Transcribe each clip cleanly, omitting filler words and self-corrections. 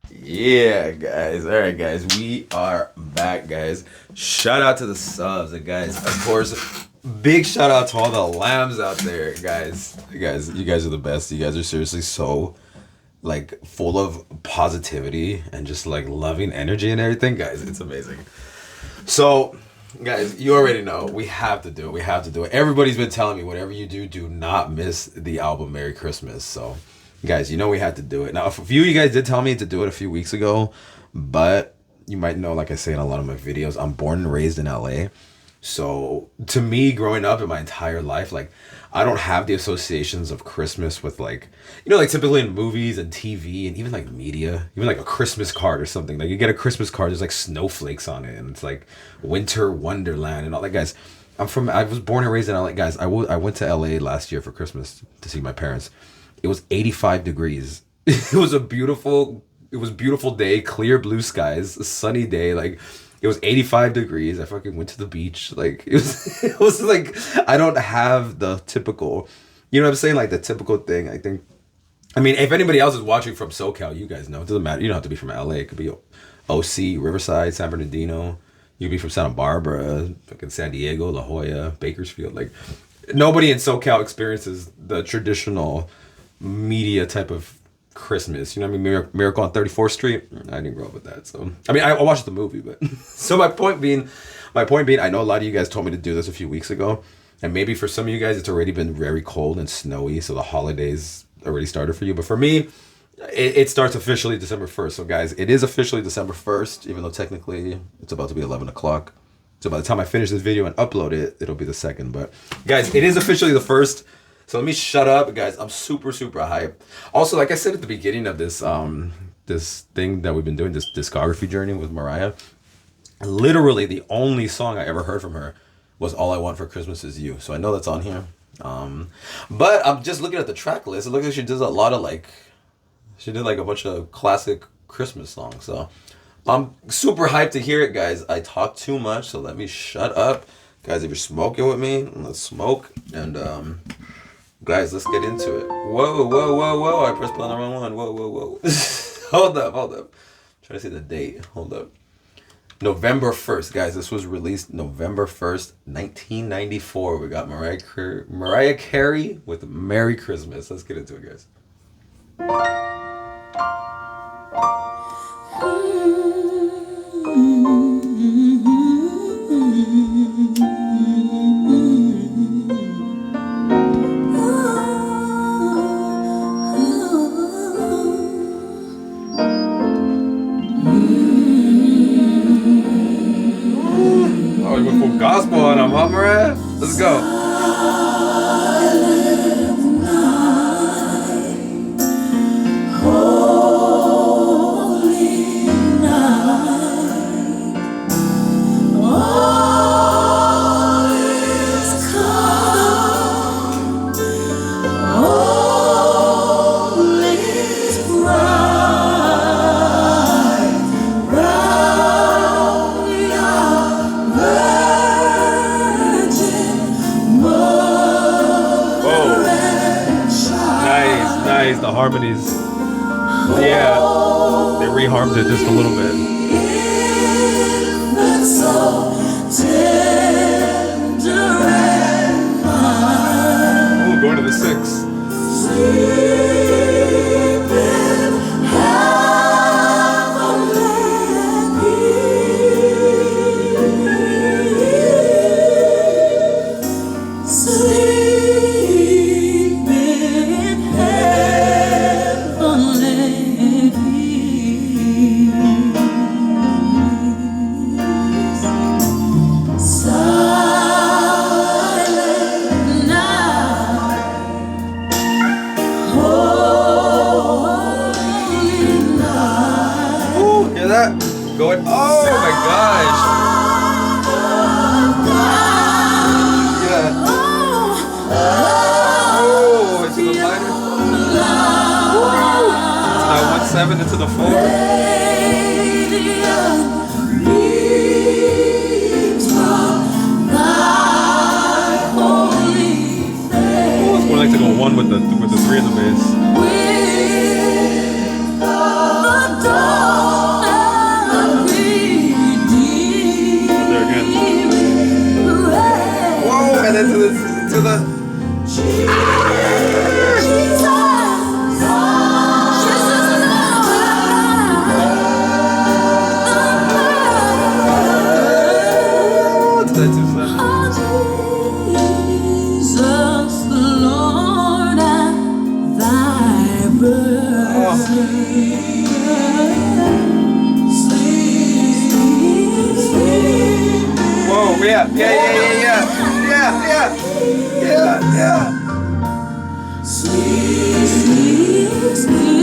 Yeah, guys. All right, guys. We are back, guys. Shout out to the subs, and guys. Of course, big shout out to all the lambs out there, guys. You guys are the best. You guys are seriously so like full of positivity and just like loving energy and everything, guys. It's amazing. So, guys, you already know we have to do it. We have to do it. Everybody's been telling me whatever you do, do not miss the album Merry Christmas. So, guys, you know we had to do it. Now, a few of you guys did tell me to do it a few weeks ago, but you might know, like I say in a lot of my videos, I'm born and raised in LA. So to me, growing up in my entire life, like I don't have the associations of Christmas with like, like typically in movies and TV and even like media, even like a Christmas card or something. Like you get a Christmas card, there's like snowflakes on it and it's like winter wonderland and all that. Guys, I was born and raised in LA. Guys, I went to LA last year for Christmas to see my parents. It was 85 degrees. It was beautiful day, clear blue skies, a sunny day, like it was 85 degrees. I fucking went to the beach. Like it was it was like I don't have the typical, you know what I'm saying? Like the typical thing. I mean, if anybody else is watching from SoCal, you guys know. It doesn't matter. You don't have to be from LA. It could be OC, Riverside, San Bernardino. You could be from Santa Barbara, fucking San Diego, La Jolla, Bakersfield. Like nobody in SoCal experiences the traditional media type of Christmas, you know what I mean? Miracle on 34th Street. I didn't grow up with that, so I mean, I watched the movie, but so my point being, I know a lot of you guys told me to do this a few weeks ago, and maybe for some of you guys, it's already been very cold and snowy, so the holidays already started for you. But for me, it starts officially December 1st. So guys, it is officially December 1st, even though technically it's about to be 11 o'clock. So by the time I finish this video and upload it, it'll be the 2nd. But guys, it is officially the 1st. So let me shut up, guys. I'm super, super hyped. Also, like I said at the beginning of this this thing that we've been doing, this discography journey with Mariah, literally the only song I ever heard from her was All I Want for Christmas Is You. So I know that's on here. But I'm just looking at the track list. It looks like she does a lot of she did like a bunch of classic Christmas songs. So I'm super hyped to hear it, guys. I talk too much, so let me shut up. Guys, if you're smoking with me, let's smoke. And guys, let's get into it. Whoa, whoa, whoa, whoa. I pressed play on the wrong one. Whoa, whoa, whoa. Hold up. Trying to see the date. Hold up. November 1st. Guys, this was released November 1st, 1994. We got Mariah Carey with Merry Christmas. Let's get into it, guys. Gospel on them, huh, Mariah? Let's go. The harmonies, yeah, they reharmed it just a little bit. Ooh, going to the 6. Going, oh my gosh. Yeah. Oh, into the minor. It's now 1/7 into the 4. Oh, it's more like to go 1 with the 3 in the bass. to the. Whoa, yeah. Sleep, sleep, sleep.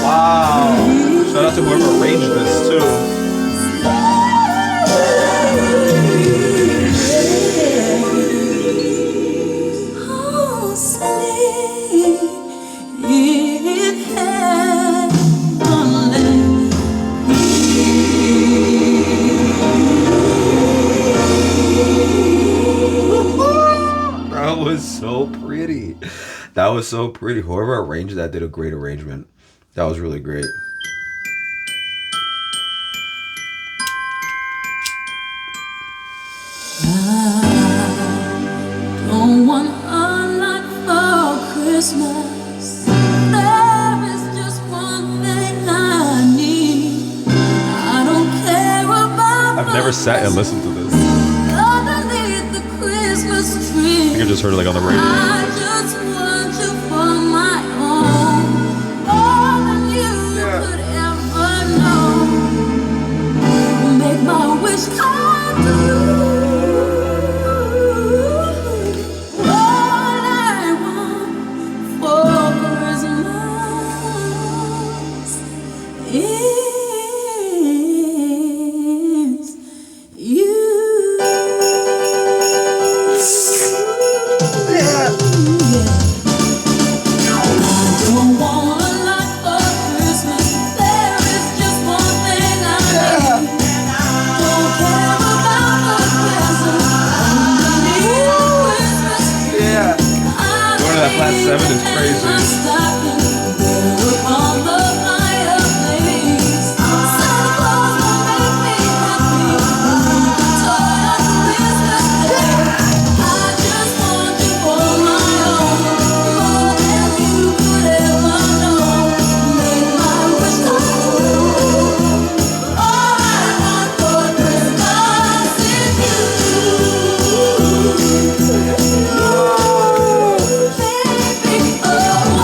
Wow. Shout out to whoever arranged this too. That was so pretty. That was so pretty. Whoever arranged that did a great arrangement. That was really great. I don't want a lot for Christmas. There is just one thing I need. I don't care about. I've never sat and listened to this. Underneath the Christmas tree. I think I just heard it like on the radio. I just want you for my own. More than you could ever know. Make my wish come true. All I want for Christmas is you. Don't want a lot for Christmas. There is just one thing I need. Don't care about the presents underneath Christmas tree. Going to that flat 7 is crazy. Upon the fireplace, Santa Claus will make me happy. Toy on Christmas Day. I just want you for my own, more than you could ever know. Make my wish come true. All I want for Christmas is you. Baby, oh.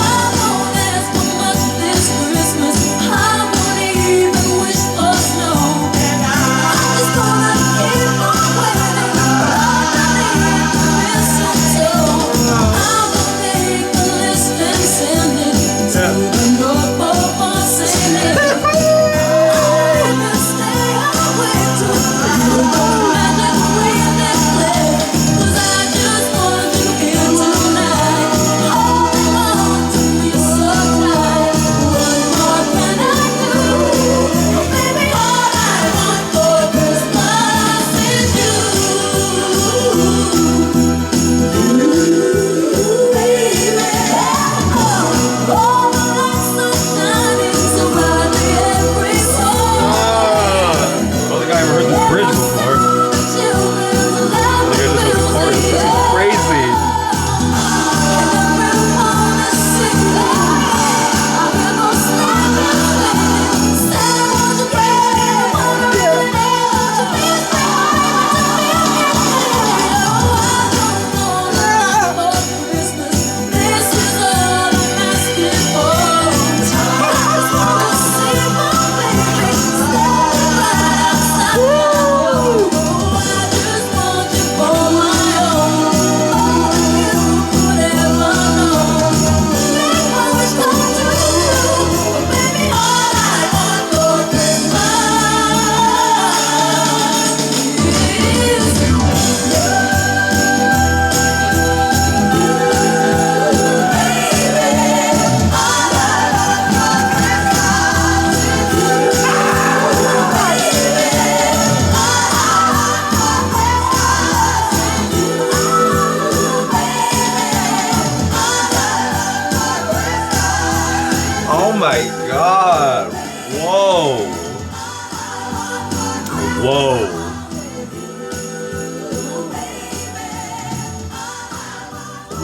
Whoa.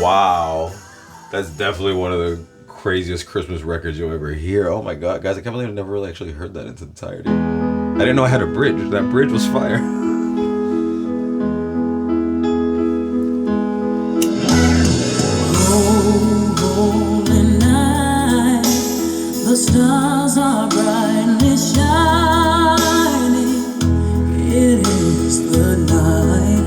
Wow. That's definitely one of the craziest Christmas records you'll ever hear. Oh my god, guys, I can't believe I never really actually heard that in its entirety. I didn't know I had a bridge. That bridge was fire. Holy night, the stars are brightly shining. It is the night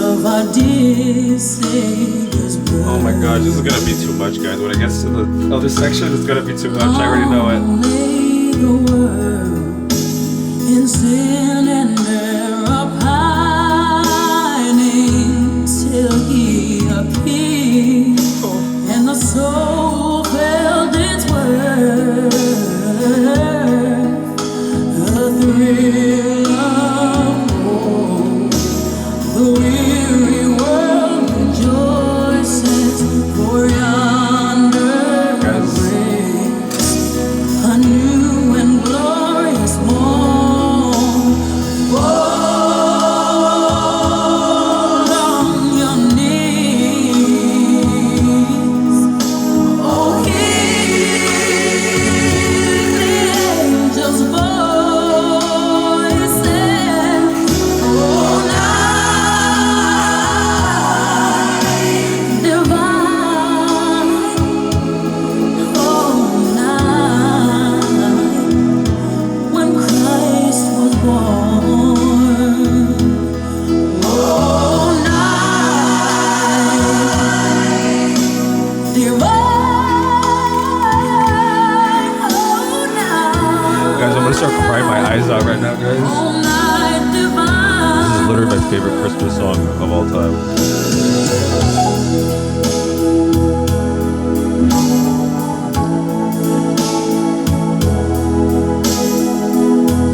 of our dear Savior's birth. Oh my god, this is gonna be too much, guys. When it gets to the other section, it's gonna be too much. I already know it. Only the world in sin and error pining till He appeared, and the soul felt its worth. The thrill of hope, the weary world rejoices for yonder breaks a new and glorious morn. Fall on your knees, oh, hear the angels' voices, oh, night divine, oh, night when Christ was born, oh, night divine, oh, night. Guys, I'm gonna start crying my eyes out right now, guys. All night This divine. is literally my favorite Christmas song of all time.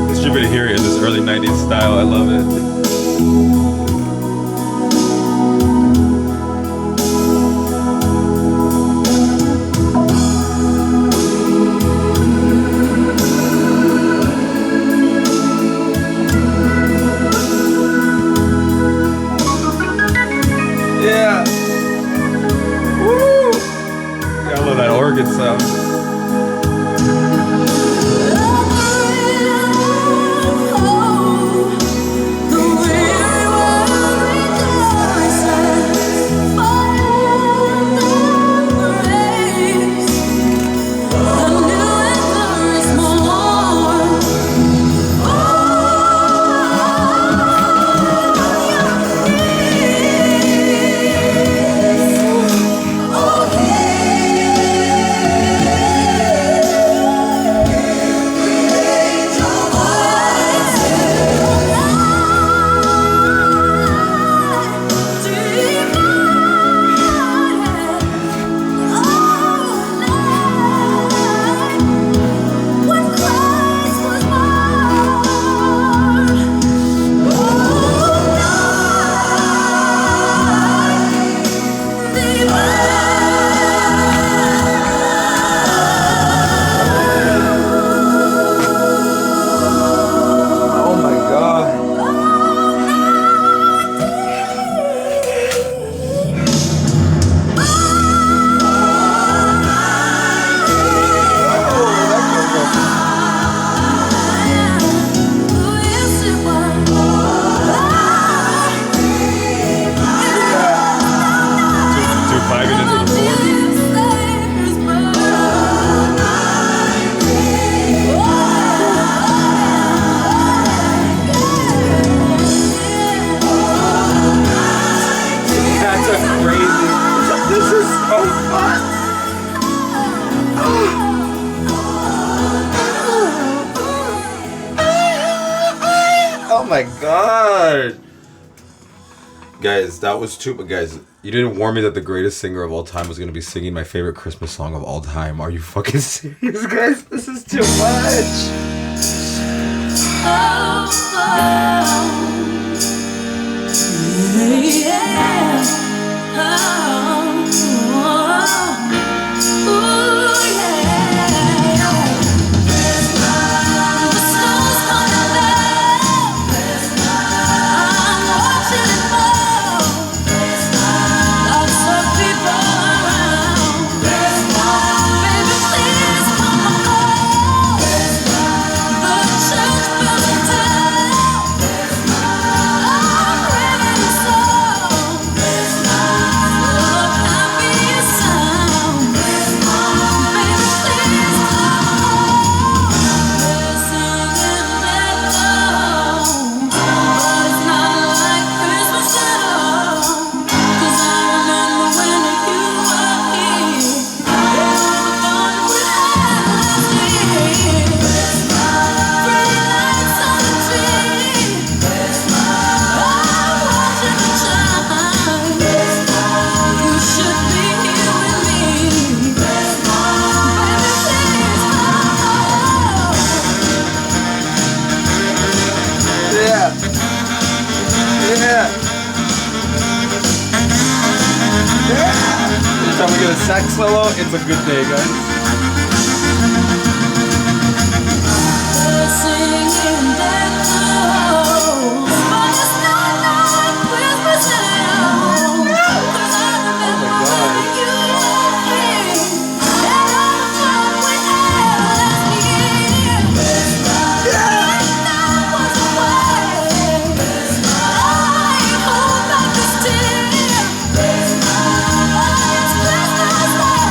Distributed here in this early 90s style. I love it. Yeah. Woo! Yeah, I love that organ sound. The weary world rejoices for grace, a new and glorious morn. Oh my god. Two vibing into the floor. That's a crazy. This is so fun. Oh my god. Guys, that was too. Guys, you didn't warn me that the greatest singer of all time was gonna be singing my favorite Christmas song of all time. Are you fucking serious, guys? This is too much. sax solo, it's a good day, guys. They're singing their carols, but it's not like Christmas now. 'Cause I remember when you loved me, and all the fun we had last year. And now was away. I hold back this tear. Oh, it's Christmas Day.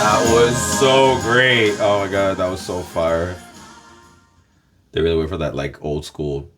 That was so great. Oh my god, that was so fire. They really went for that like old school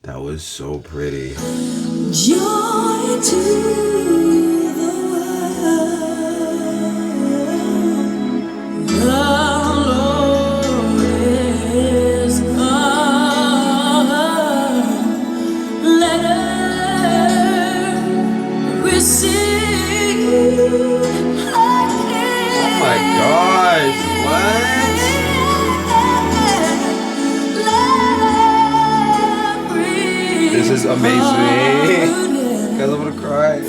That was so pretty. Joy to the world. The Lord is come. Let earth receive her Oh my gosh, what? This is amazing. Guys, I'm gonna cry.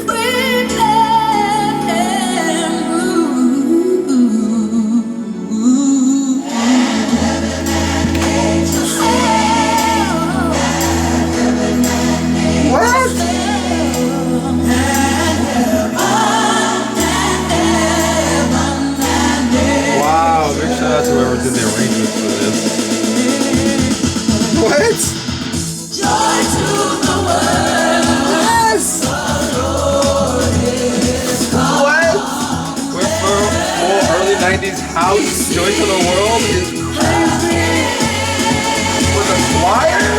Wow, big shout out to whoever did the arrangements for this. What? Joy to the world. What? Went for full early 90s house, Joy to the World is crazy. With a choir?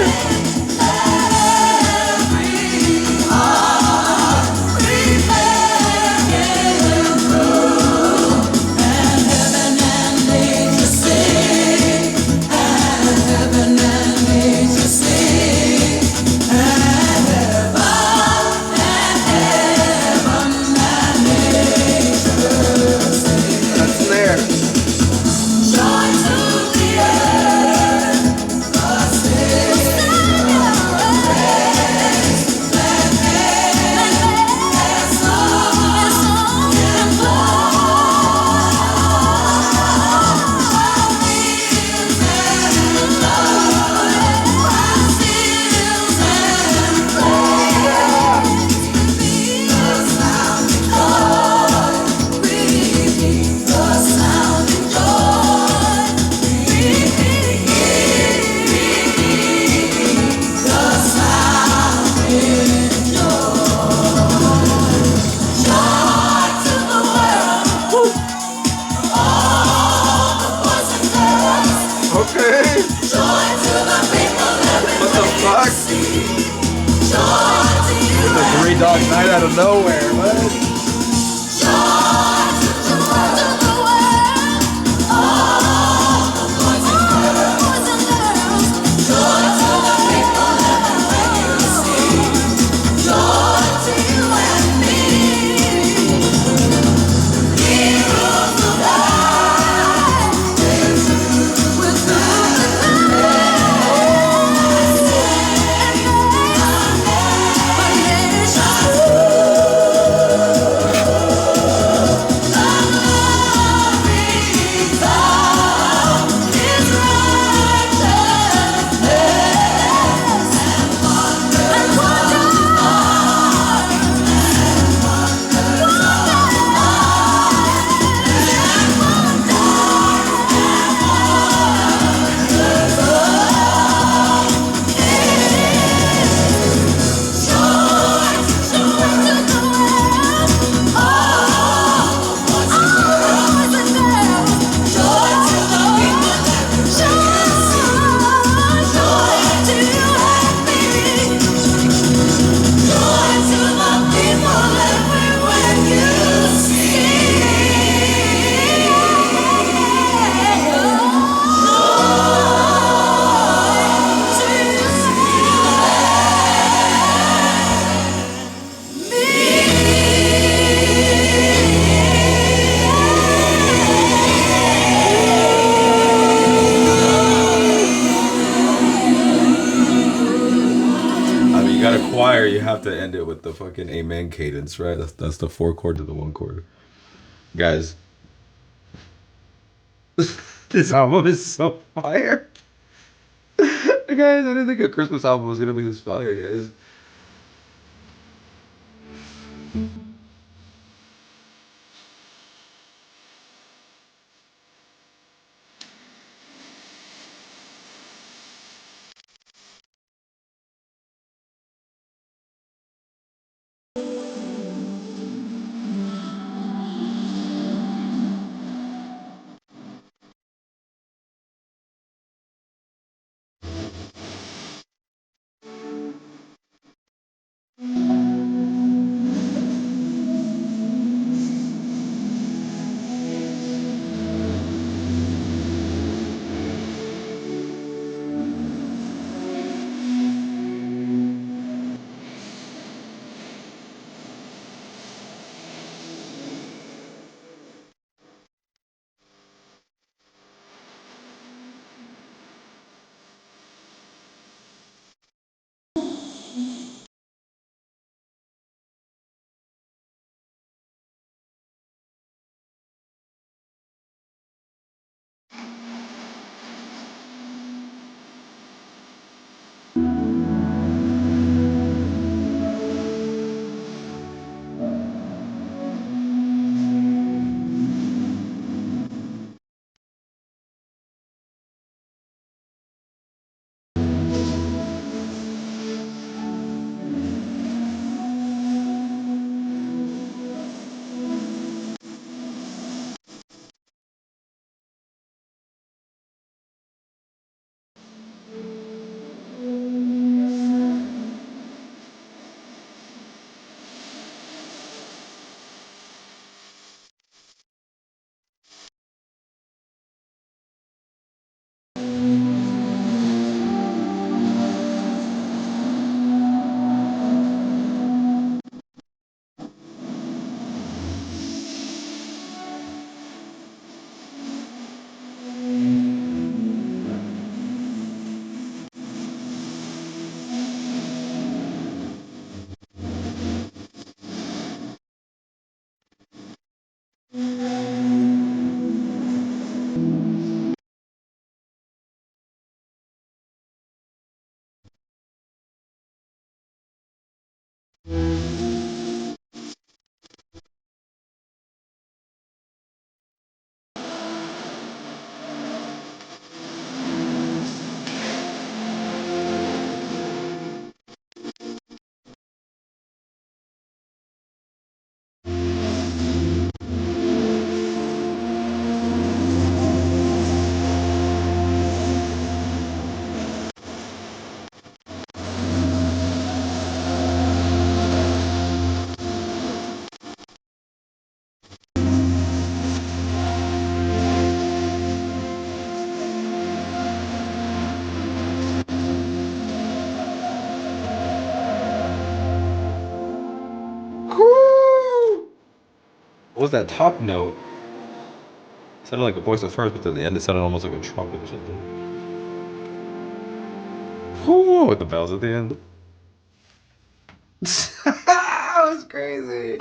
That's there. Okay. What the fuck? The Three Dog Night out of nowhere. What? You got a choir, you have to end it with the fucking amen cadence, right? That's the 4 chords of the 1 chord. Guys, this album is so fire. Guys, I didn't think a Christmas album was gonna be this fire, guys. What was that top note? It sounded like a voice at first, but at the end it sounded almost like a trumpet or something. Whoo, with the bells at the end. That was crazy.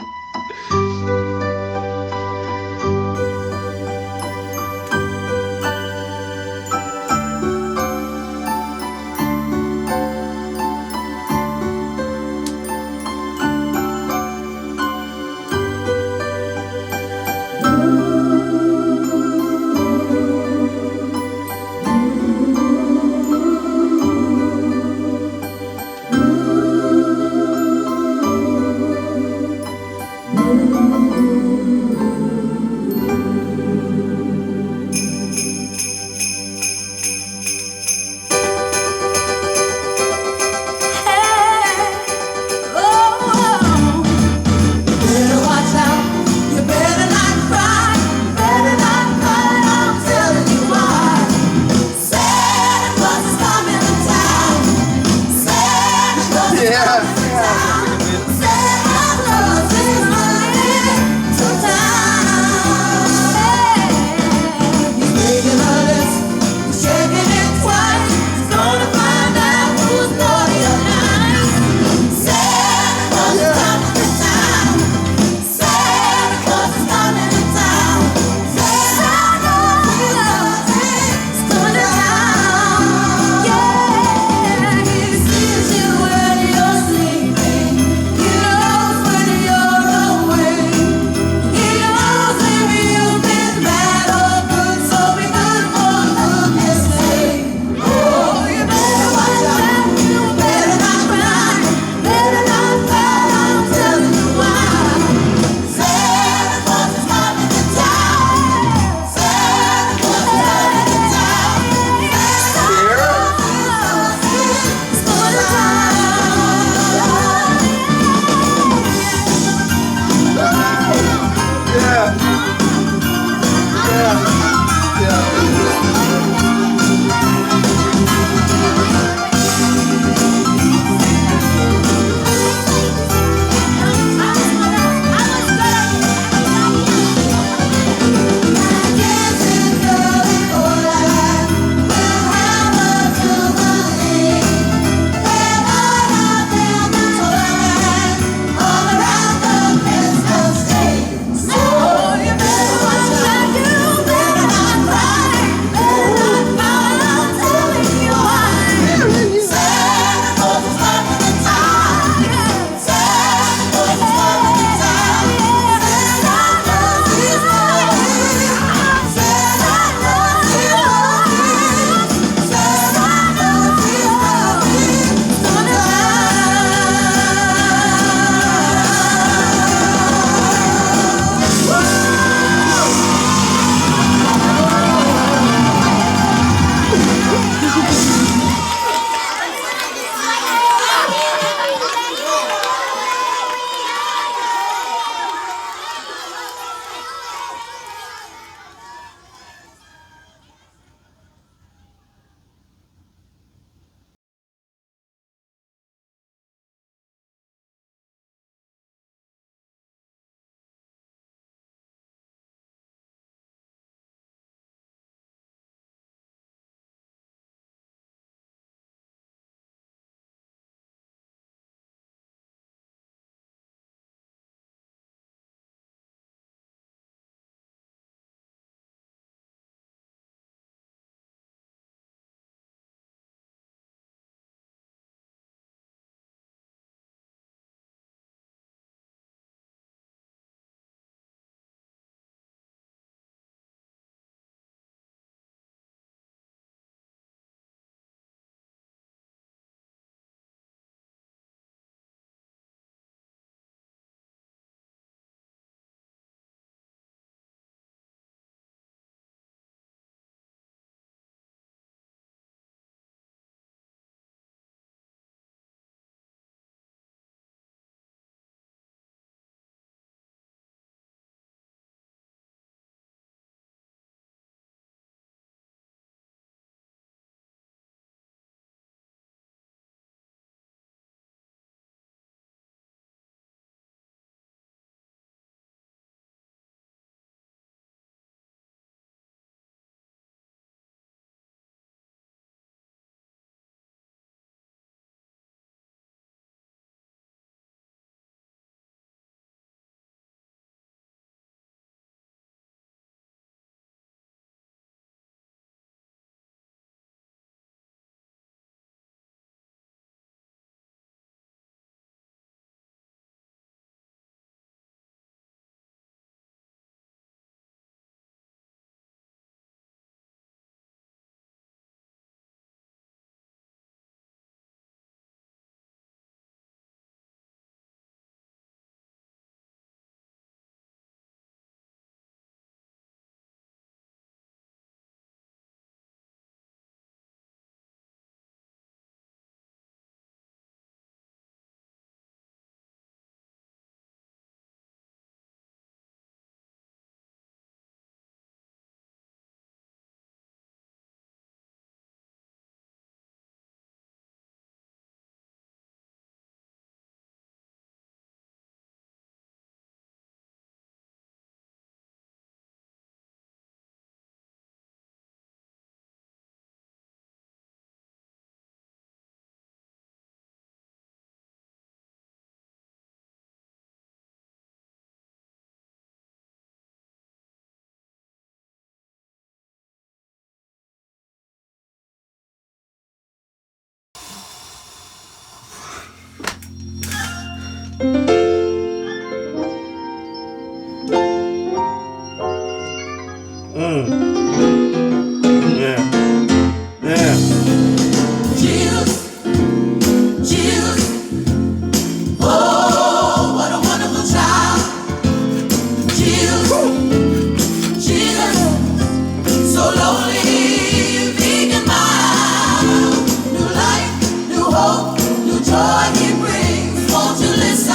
joy He brings. Won't you listen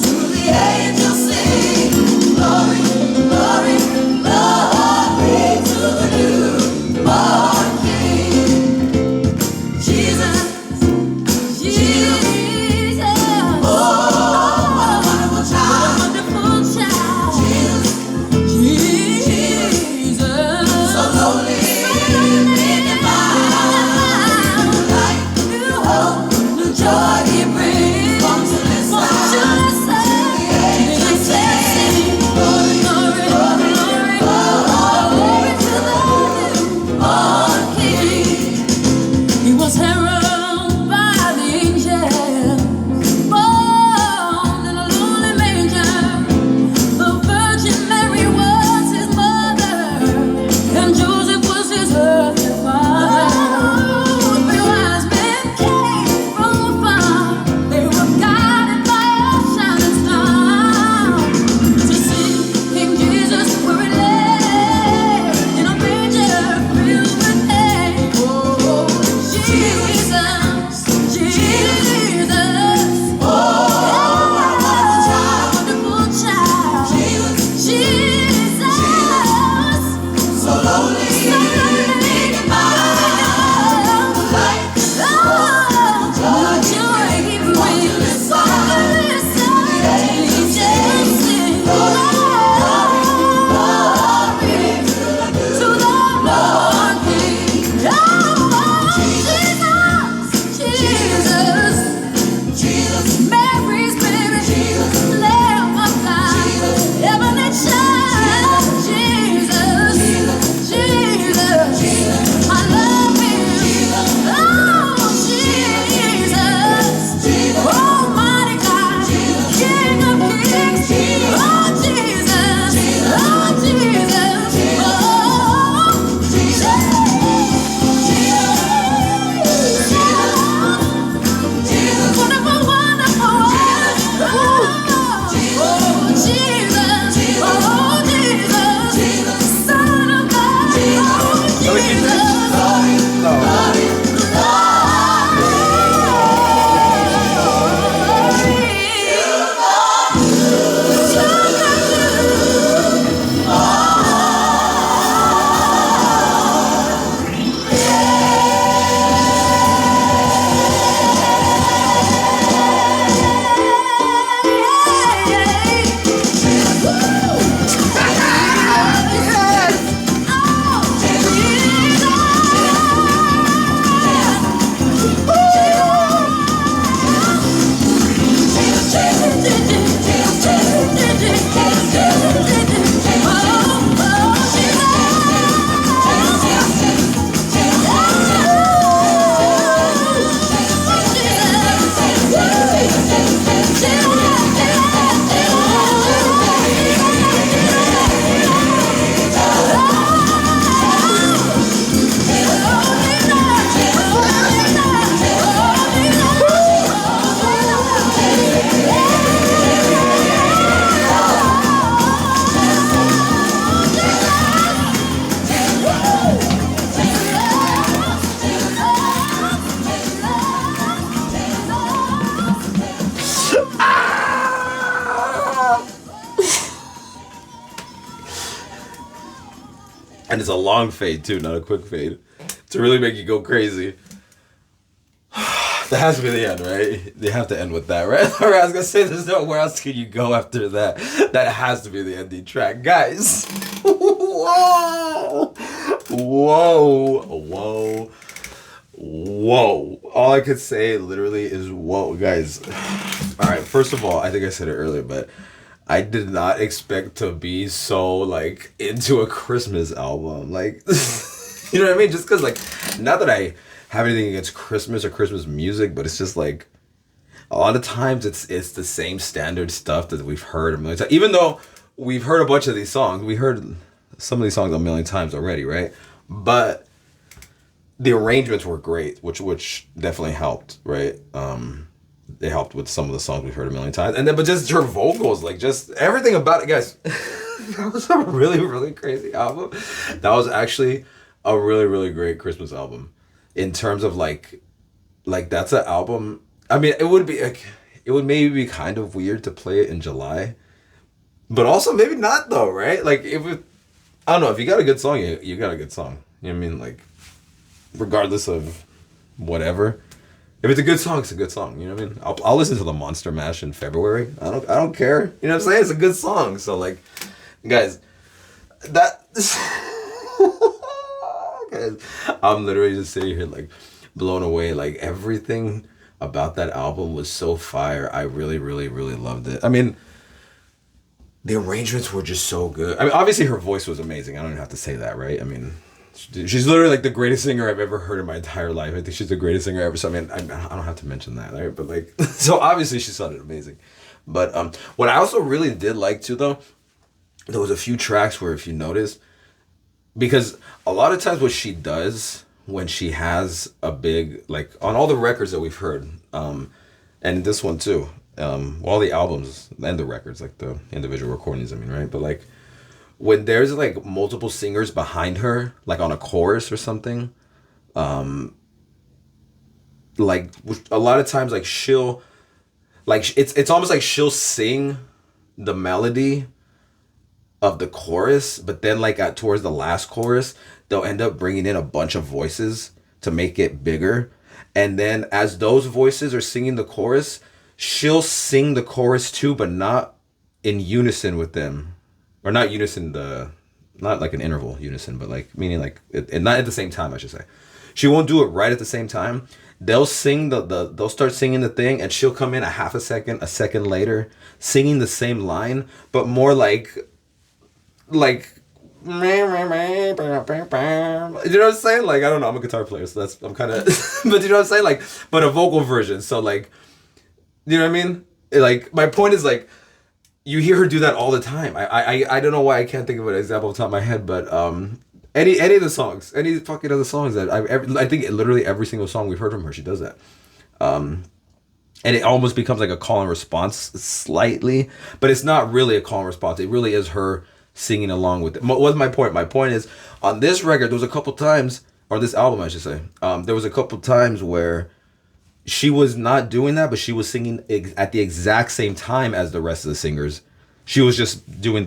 to the angels sing? Glory, glory, glory to the newborn King. Jesus, Jesus, oh, what a wonderful child, Jesus, Jesus, so lonely, meek and mild, light, new hope, new joy He brings. Won't you listen to the angels sing? Glory, glory, glory, glory to the newborn King. He was heralded by the angels, born in a lonely manger. The Virgin Mary was His mother, and Joseph was His earthly father. Three wise men came from afar. They were guided by a shining star to see King Jesus where He lay in a manger filled with hay. Oh, Jesus, Jesus, oh, wonderful child, Jesus, so lonely, meek and mild, light, joy He brings. Listen, angels sing, glory to the Lord King. Oh, Jesus, Jesus, Mary's baby, Jesus, Lamb of God, heavenly child, Jesus, Jesus, I love Him. Oh, Jesus, Almighty God, King of Kings. Oh, Jesus, oh, Jesus, Jesus, wonderful, wonderful, Jesus, Son of God, And it's a long fade too, not a quick fade, to really make you go crazy. That has to be the end, right? They have to end with that, right? Or I was gonna say, there's nowhere else can you go after that. That has to be the ending track, guys. Whoa, whoa, whoa, whoa. All I could say literally is whoa, guys. All right, first of all, I think I said it earlier, but I did not expect to be so like into a Christmas album, like you know what I mean? Just because, like, not that I have anything against Christmas or Christmas music, but it's just like a lot of times it's the same standard stuff that we've heard a million times. Even though we've heard a bunch of these songs, we heard some of these songs a million times already, right? But the arrangements were great, which definitely helped, right? They helped with some of the songs we've heard a million times, and then but just her vocals, like just everything about it, guys. That was a really, really crazy album. That was actually a really, really great Christmas album in terms of like that's an album. I mean, it would be like, it would maybe be kind of weird to play it in July, but also maybe not though, right? Like if it, I don't know, if you got a good song, you got a good song. You know what I mean? Like regardless of whatever. If it's a good song, it's a good song. You know what I mean? I'll listen to the Monster Mash in February. I don't care. You know what I'm saying? It's a good song. So like, guys, that guys, I'm literally just sitting here like blown away. Like everything about that album was so fire. I really, really, really loved it. I mean, the arrangements were just so good. I mean, obviously her voice was amazing. I don't even have to say that, right? I mean, she's literally like the greatest singer I've ever heard in my entire life. I think she's the greatest singer ever. So I mean, I don't have to mention that, right? But like, so obviously she sounded amazing. But what I also really did like too, though, there was a few tracks where if you notice, because a lot of times what she does when she has a big, like on all the records that we've heard, and this one too, all the albums and the records, like the individual recordings, I mean, right? But like when there's like multiple singers behind her, like on a chorus or something, like a lot of times like she'll, like it's almost like she'll sing the melody of the chorus, but then like towards the last chorus, they'll end up bringing in a bunch of voices to make it bigger. And then as those voices are singing the chorus, she'll sing the chorus too, but not in unison with them. Or not unison, not like an interval unison, but like, meaning like, and not at the same time, I should say. She won't do it right at the same time. They'll sing they'll start singing the thing, and she'll come in a second later, singing the same line, but more like, you know what I'm saying? Like, I don't know, I'm a guitar player, so I'm kind of, but you know what I'm saying? Like, but a vocal version. So like, you know what I mean? Like, my point is like, you hear her do that all the time. I don't know why I can't think of an example off the top of my head, but any of the songs, any fucking other songs that I think literally every single song we've heard from her, she does that. And it almost becomes like a call and response slightly, but it's not really a call and response. It really is her singing along with it. What's my point? My point is, on this record, there was a couple times, or this album, I should say, there was a couple times where she was not doing that, but she was singing at the exact same time as the rest of the singers. She was just doing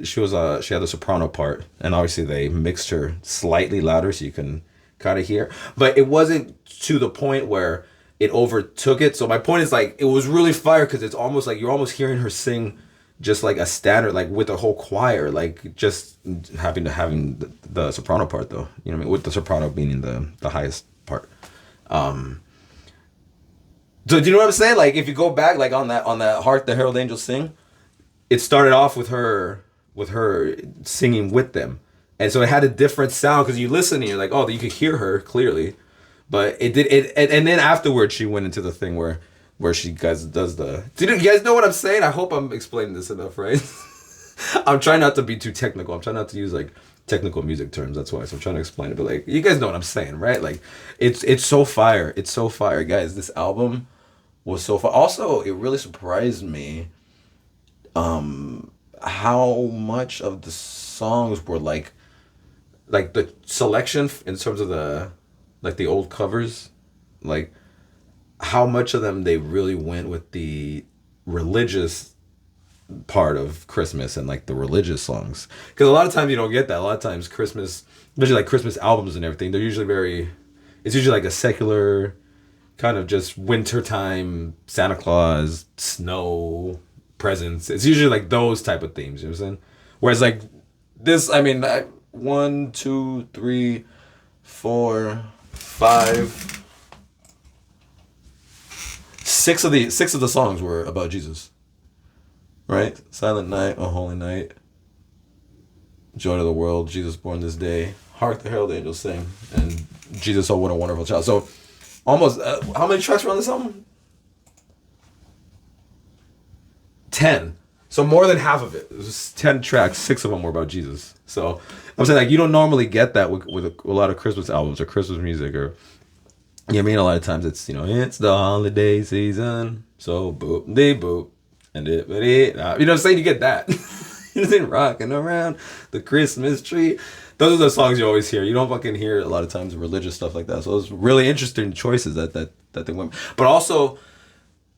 she had the soprano part, and obviously they mixed her slightly louder so you can kind of hear, but it wasn't to the point where it overtook it. So my point is like, it was really fire because it's almost like you're almost hearing her sing just like a standard, like with a whole choir, like just having the soprano part though, you know what I mean? With the soprano meaning the highest part. So do you know what I'm saying? Like if you go back, like on that Hark the Herald Angels Sing, it started off with her singing with them, and so it had a different sound because you listen and you're like, oh, you could hear her clearly, but it did it, and then afterwards she went into the thing where she does the. Do you guys know what I'm saying? I hope I'm explaining this enough, right? I'm trying not to be too technical. I'm trying not to use like technical music terms. That's why. So I'm trying to explain it, but like you guys know what I'm saying, right? Like it's so fire. It's so fire, guys. This album was so far. Also, it really surprised me how much of the songs were like the selection in terms of the old covers, like how much of them they really went with the religious part of Christmas and like the religious songs, because a lot of times you don't get that. A lot of times Christmas, especially like Christmas albums and everything, they're usually it's usually like a secular kind of just wintertime, Santa Claus, snow, presents. It's usually like those type of themes, you know what I'm saying? Whereas like this, I mean, 1, 2, 3, 4, 5, 6 of the songs were about Jesus, right? Silent Night, Oh Holy Night, Joy to the World, Jesus Born This Day, Hark the Herald Angels Sing, and Jesus, Oh What a Wonderful Child. So almost, how many tracks were on this album? 10. So more than half of it. It was 10 tracks. 6 of them were about Jesus. So I'm saying like you don't normally get that with a lot of Christmas albums or Christmas music, or you know what I mean? A lot of times it's, you know, it's the holiday season, so boop de boop and it, you know what I'm saying? You get that. You've been rocking around the Christmas tree. Those are the songs you always hear. You don't fucking hear a lot of times religious stuff like that. So it was really interesting choices that that they went. But also,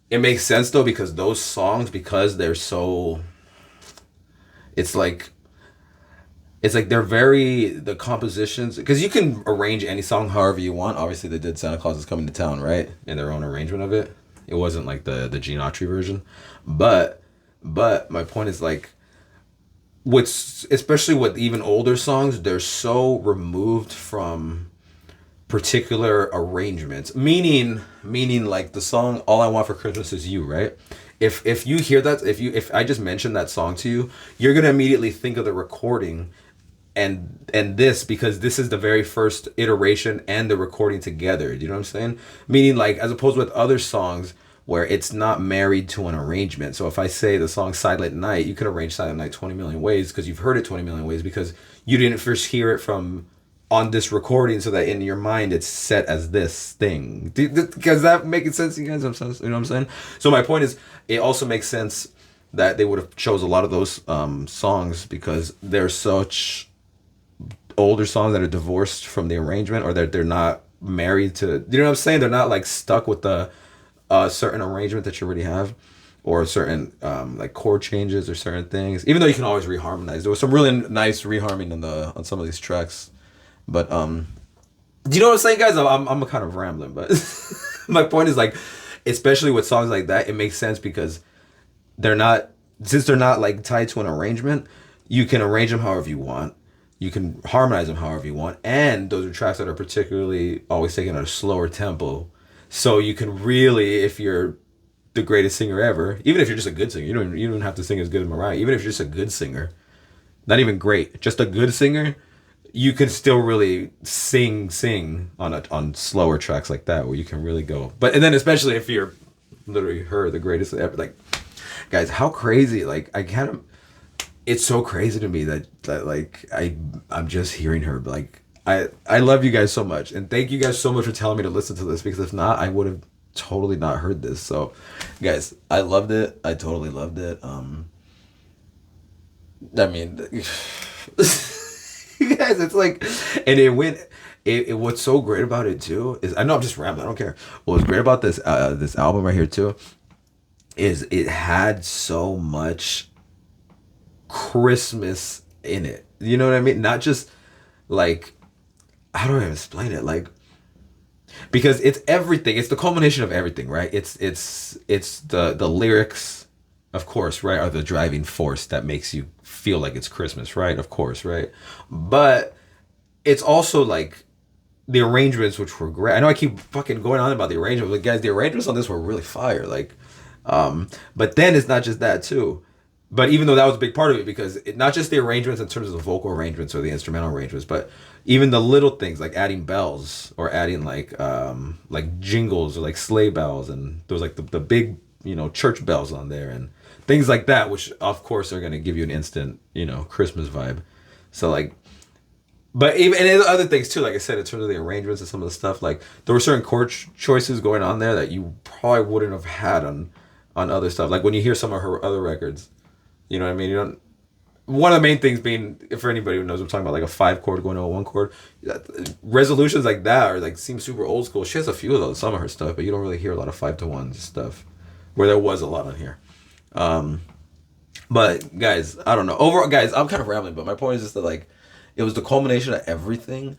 it makes sense though because those songs, because they're so, it's like they're very the compositions because you can arrange any song however you want. Obviously, they did Santa Claus is Coming to Town, right, in their own arrangement of it. It wasn't like the Gene Autry version, but my point is like, what's especially with even older songs, they're so removed from particular arrangements. Meaning like the song "All I Want for Christmas Is You," right? If you hear that, if I just mentioned that song to you, you're gonna immediately think of the recording and this because this is the very first iteration and the recording together. Do you know what I'm saying? Meaning like as opposed with other songs where it's not married to an arrangement. So if I say the song Silent Night, you could arrange Silent Night 20 million ways because you've heard it 20 million ways because you didn't first hear it from on this recording so that in your mind it's set as this thing. Does that make sense to you guys? You know what I'm saying? So my point is it also makes sense that they would have chose a lot of those songs because they're such older songs that are divorced from the arrangement or that they're not married to, you know what I'm saying? They're not like stuck with the certain arrangement that you already have or certain like chord changes or certain things, even though you can always reharmonize. There was some really nice reharming on some of these tracks, but do you know what I'm saying, guys? I'm kind of rambling, but my point is like, especially with songs like that, it makes sense because since they're not like tied to an arrangement, you can arrange them however you want. You can harmonize them however you want. And those are tracks that are particularly always taken at a slower tempo. So you can really, if you're the greatest singer ever, even if you're just a good singer, you don't even have to sing as good as Mariah. Even if you're just a good singer, not even great, just a good singer, you can still really sing on slower tracks like that where you can really go. But and then especially if you're literally her, the greatest ever, like, guys, how crazy! Like it's so crazy to me that like I'm just hearing her. Like I love you guys so much, and thank you guys so much for telling me to listen to this because if not, I would have totally not heard this. So, guys, I loved it. I totally loved it. I mean, guys, it's like, and it went. It what's so great about it too is I know I'm just rambling. I don't care. What was great about this album right here too is it had so much Christmas in it. You know what I mean? Not just like, how do I explain it? Like, because it's everything. It's the culmination of everything, right? It's the lyrics, of course, right, are the driving force that makes you feel like it's Christmas, right? Of course, right? But it's also like the arrangements, which were great. I know I keep fucking going on about the arrangements, but guys, the arrangements on this were really fire. Like, but then it's not just that too. But even though that was a big part of it, because not just the arrangements in terms of the vocal arrangements or the instrumental arrangements, but even the little things like adding bells or adding like jingles or like sleigh bells, and there was like the big, you know, church bells on there and things like that, which of course are gonna give you an instant, you know, Christmas vibe. So like, but even and other things too, like I said, in terms of the arrangements and some of the stuff, like there were certain chord choices going on there that you probably wouldn't have had on other stuff. Like when you hear some of her other records. You know what I mean? You don't. One of the main things being, for anybody who knows, I'm talking about like a 5 chord going to a 1 chord. Resolutions like that are like seem super old school. She has a few of those, some of her stuff, but you don't really hear a lot of 5-to-1 stuff, where there was a lot on here. But guys, I don't know. Overall, guys, I'm kind of rambling, but my point is just that like, it was the culmination of everything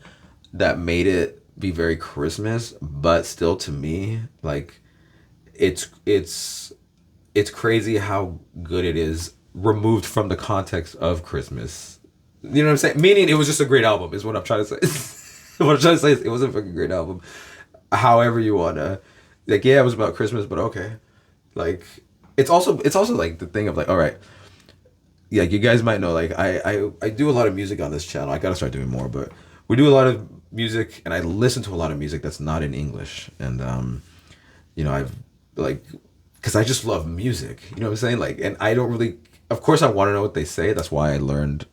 that made it be very Christmas, but still to me, like, it's crazy how good it is removed from the context of Christmas. You know what I'm saying? Meaning it was just a great album is what I'm trying to say. What I'm trying to say is it was a fucking great album. However you wanna, like, yeah, it was about Christmas, but okay. Like, it's also like the thing of like, all right, yeah, you guys might know, like I do a lot of music on this channel. I gotta start doing more, but we do a lot of music and I listen to a lot of music that's not in English. And you know, I've like, because I just love music. You know what I'm saying? Like, and I don't really, of course I want to know what they say. That's why I learned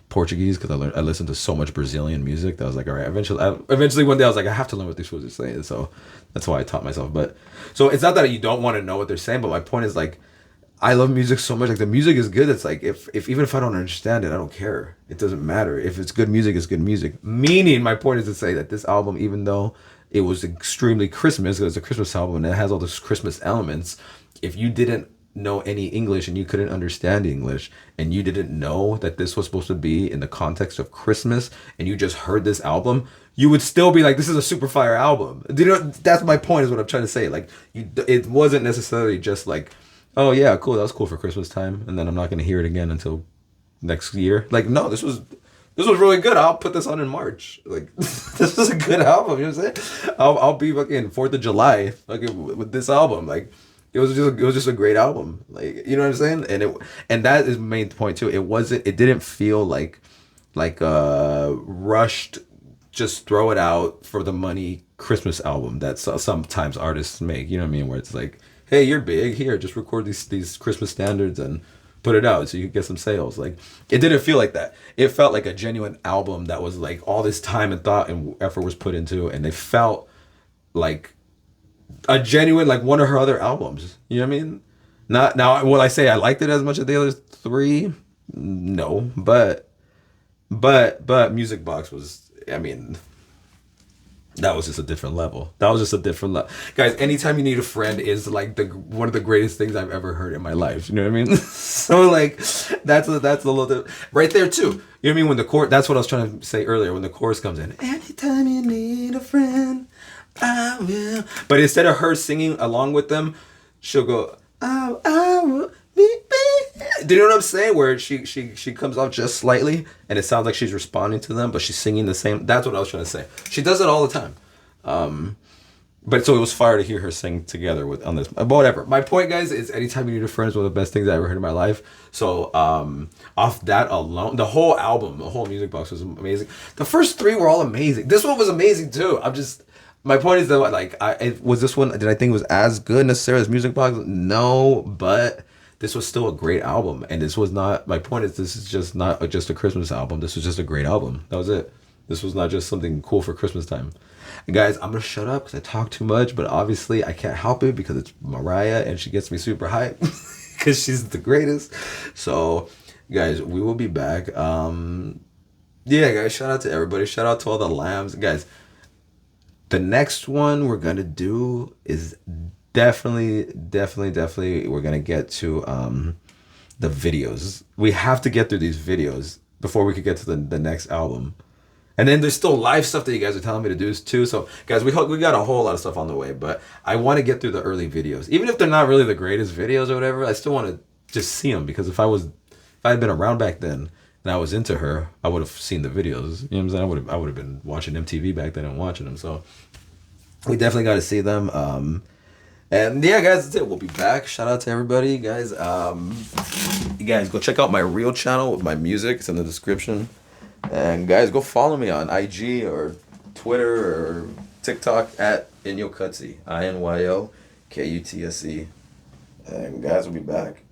Portuguese, because I listened to so much Brazilian music that I was like, all right, eventually one day I was like, I have to learn what these fools are saying. So that's why I taught myself. But so it's not that you don't want to know what they're saying, but my point is like, I love music so much. Like the music is good. It's like, if even if I don't understand it, I don't care. It doesn't matter. If it's good music, it's good music. Meaning my point is to say that this album, even though it was extremely Christmas. It was a Christmas album and it has all those Christmas elements. If you didn't know any English and you couldn't understand English and you didn't know that this was supposed to be in the context of Christmas and you just heard this album, you would still be like, this is a super fire album. Do you know, that's my point is what I'm trying to say. Like it wasn't necessarily just like, oh yeah, cool, that was cool for Christmas time and then I'm not going to hear it again until next year. Like, no, this was really good. I'll put this on in March. Like, this is a good album. You know what I'm saying? I'll be fucking 4th of July fucking with this album. Like, it was just a great album. Like, you know what I'm saying? And that is the main point too. It didn't feel like rushed, just throw it out for the money Christmas album that sometimes artists make. You know what I mean? Where it's like, hey, you're big. Here, just record these Christmas standards and put it out so you can get some sales. Like, it didn't feel like that. It felt like a genuine album that was like all this time and thought and effort was put into, and they felt like a genuine, like one of her other albums. You know what I mean? Not now. Will I say I liked it as much as the other three? No, but Music Box was. I mean, that was just a different level. Guys, Anytime You Need a Friend is like one of the greatest things I've ever heard in my life. You know what I mean? So like, that's a little bit right there too. You know what I mean? When the chorus, that's what I was trying to say earlier. When the chorus comes in, anytime you need a friend, I will. But instead of her singing along with them, she'll go, I will be. Do you know what I'm saying? Where she comes off just slightly, and it sounds like she's responding to them, but she's singing the same. That's what I was trying to say. She does it all the time. But so it was fire to hear her sing together on this. But whatever. My point, guys, is Anytime You Need a Friend is one of the best things I ever heard in my life. So off that alone, the whole album, the whole Music Box was amazing. The first three were all amazing. This one was amazing too. My point is that like, was this one? Did I think it was as good necessarily as Music Box? No, but this was still a great album, and this was not. My point is, this is just not just a Christmas album. This was just a great album. That was it. This was not just something cool for Christmas time. And guys, I'm gonna shut up because I talk too much, but obviously I can't help it because it's Mariah and she gets me super hyped because she's the greatest. So, guys, we will be back. Yeah, guys, shout out to everybody. Shout out to all the lambs, guys. The next one we're gonna do is definitely we're gonna get to the videos. We have to get through these videos before we could get to the next album. And then there's still live stuff that you guys are telling me to do too. So guys, we got a whole lot of stuff on the way, but I want to get through the early videos. Even if they're not really the greatest videos or whatever, I still want to just see them, because if I had been around back then and I was into her, I would have seen the videos. You know what I'm saying? I would have been watching MTV back then and watching them. So we definitely got to see them. And yeah, guys, that's it. We'll be back. Shout out to everybody, guys. You guys go check out my real channel with my music. It's in the description. And guys, go follow me on IG or Twitter or TikTok at Inyo Kutsi, INYO KUTSE. And guys, we'll be back.